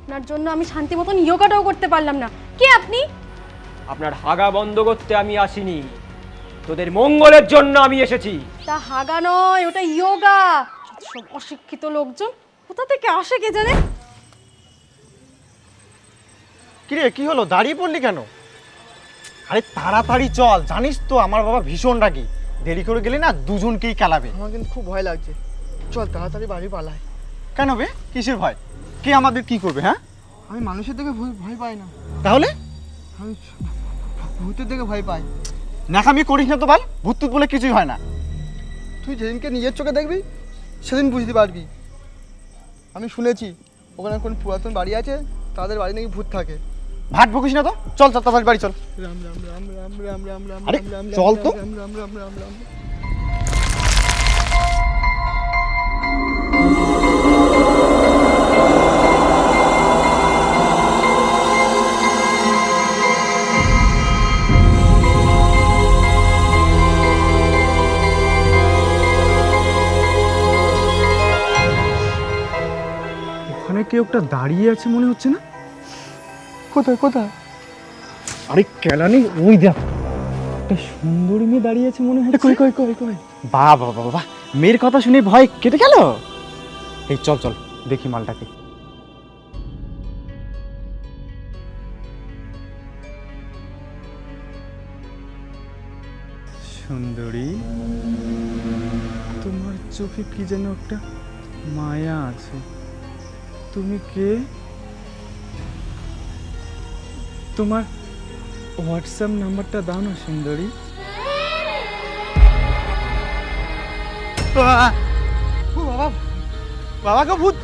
আপনার জন্য আমি শান্তি মতন ইয়োগাটাও করতে পারলাম না। কে আপনি? আপনার হাগা বন্ধ করতে আমি আসিনি, তোদের মঙ্গলের জন্য আমি এসেছি। তা হাগা নয়, ওটা ইয়োগা। সব অশিক্ষিত লোকজন কোথা থেকে আসে কে জানে। কিরে কি হলো, দাঁড়িয়ে পড়লি কেন? আরে তাড়াতাড়ি চল, জানিস তো আমার বাবা ভীষণ রাগী, দেরি করে গেলে না দুজনকেই কালাবে। আমার কিন্তু খুব ভয় লাগছে, চল তাড়াতাড়ি বাড়ি পালাই। কেন বে, কিসের ভয়? কে আমাদের কি করবে? হ্যাঁ, আমি মানুষের দেখে ভয় পাই না, তাহলে আমি ভূতের দেখে ভয় পাই। নাকামি করিস না তো বল, ভূত টুত বলে কিছুই হয় না। তুই যেদিনকে নিজের চোখে দেখবি সেদিন বুঝতে পারবি। আমি শুনেছি ওখানে কোন পুরাতন বাড়ি আছে, তাদের বাড়ি নাকি ভূত থাকে। ভাট বকিস না তো, চল চল তাড়াতাড়ি বাড়ি চল। রাম রাম রাম রাম রাম রাম রাম আরে, রাম চল তো। রাম রাম রাম রাম রাম। ওখানে কেউ একটা দাঁড়িয়ে আছে মনে হচ্ছে না? কোথায় কোথায়? আরে কেলানি, ওই দেখ একটা সুন্দরী মেয়ে দাঁড়িয়ে আছে মনে হচ্ছে। কই কই কই কই? বাহ বাহ বাহ বাহ, মেয়ের কথা শুনে ভয় কেটে গেল। এই চল চল দেখি মালটাকে। সুন্দরী, তোমার চোখে কি যেন একটা মায়া আছে, তুমি কে? তোমার হোয়াটসঅ্যাপ নাম্বারটা দাও না সুন্দরী। বাবা বাবা গো ভূত!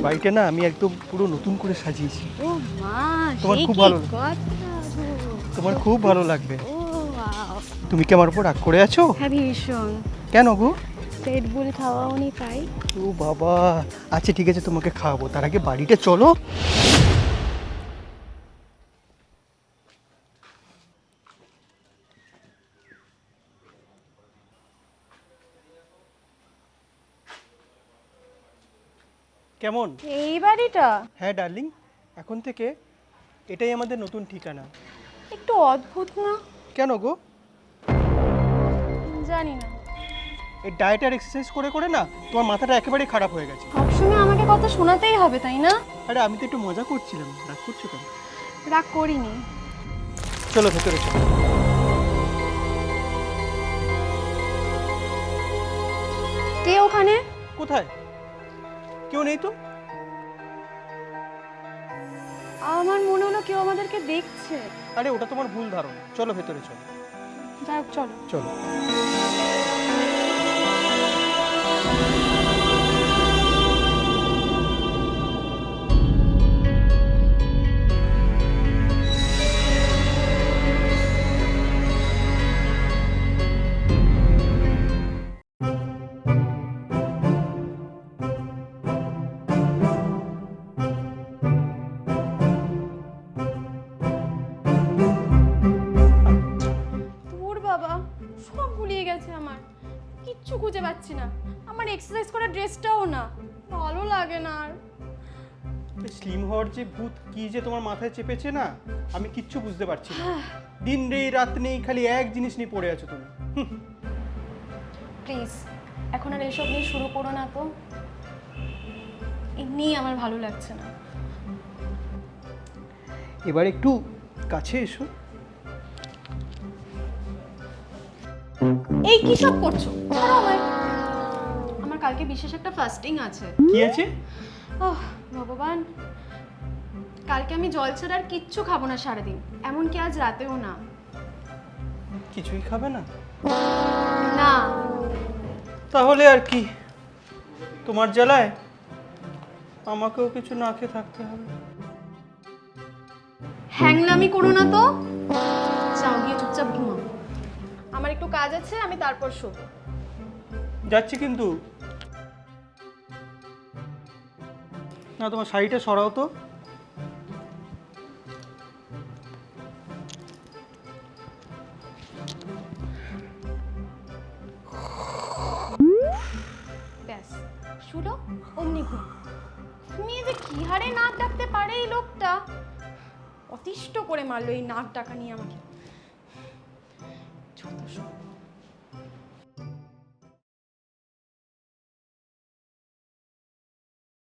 বাড়িটা না আমি একদম পুরো নতুন করে সাজিয়েছি, ও মা, তোমার সে খুব কি ভালো। কথা গো। তোমার খুব ভালো লাগবে। ও ওয়াও, তুমি কি আমার উপর রাগ করে আছো? হ্যাঁ ভীষণ। কেন গো? পেট বুল খাওয়াওনি তাই। ও বাবা, আচ্ছা ঠিক আছে তোমাকে খাওয়াবো, তার আগে বাড়িতে চলো। কেমন? এই বাড়িটা হ্যাঁ ডার্লিং, এখন থেকে এটাই আমাদের নতুন ঠিকানা। একটু অদ্ভুত না? কেন গো? জানি না, এই ডায়েট আর এক্সারসাইজ করে করে না তোমার মাথাটা একেবারেই খারাপ হয়ে গেছে। সবসময় আমাকে কথা শোনাতেই হবে তাই না? আরে আমি তো একটু মজা করছিলাম, রাগ করছো কেন? রাগ করিনি। চলো ভেতরে চলো। কে ওখানে? কোথায়? কেউ নেই তো। আমার মনে হলো কেউ আমাদেরকে দেখছে। আরে ওটা তোমার ভুল ধারণা, চলো ভেতরে চলো। যাই হোক চলো। চলো। দূর বাবা, সব গুলিয়ে গেছে আমার, কিচ্ছু খুঁজে পাচ্ছি না। আমার এক্সারসাইজ করার ড্রেসটাও না, ভালো লাগে না আর। স্লিম হওয়ার যে ভূত কি যে তোমার মাথায় চেপেছে না, আমি কিচ্ছু বুঝতে পারছি না। দিন নেই রাত নেই, খালি এক জিনিস নিয়ে পড়ে আছো তুমি। প্লিজ এখন আর এসব নিয়ে শুরু করো না তো, এমনিই আমার ভালো লাগছে না। এবার একটু কাছে এসো। এই কি সব করছো? ছাড়ো আমায়। আমার কালকে বিশেষ একটা ফাস্টিং আছে। কি আছে? ওহ ভগবান, কালকে আমি জল ছাড়া আর কিচ্ছু খাবো না সারাদিন, এমনকি আজ রাতেও না। কিছুই খাবে না? না। তাহলে আর কি, তোমার জ্বালায় আমাকেও কিছু না খেয়ে থাকতে হবে। হ্যাংলামি করো না তো, যাও গিয়ে চুপচাপ ঘুমাও। আমার একটু কাজ আছে, আমি তারপর শোবো। যাচ্ছি কিন্তু। না তোমার শাড়িটা সরাও তো। শুলো অমনি ঘুম। ঘুমিয়ে যে কি হারে নাক ডাকতে পারে এই লোকটা, অতিষ্ঠ করে মারলো এই নাক ডাকা নিয়ে আমাকে। যত সব।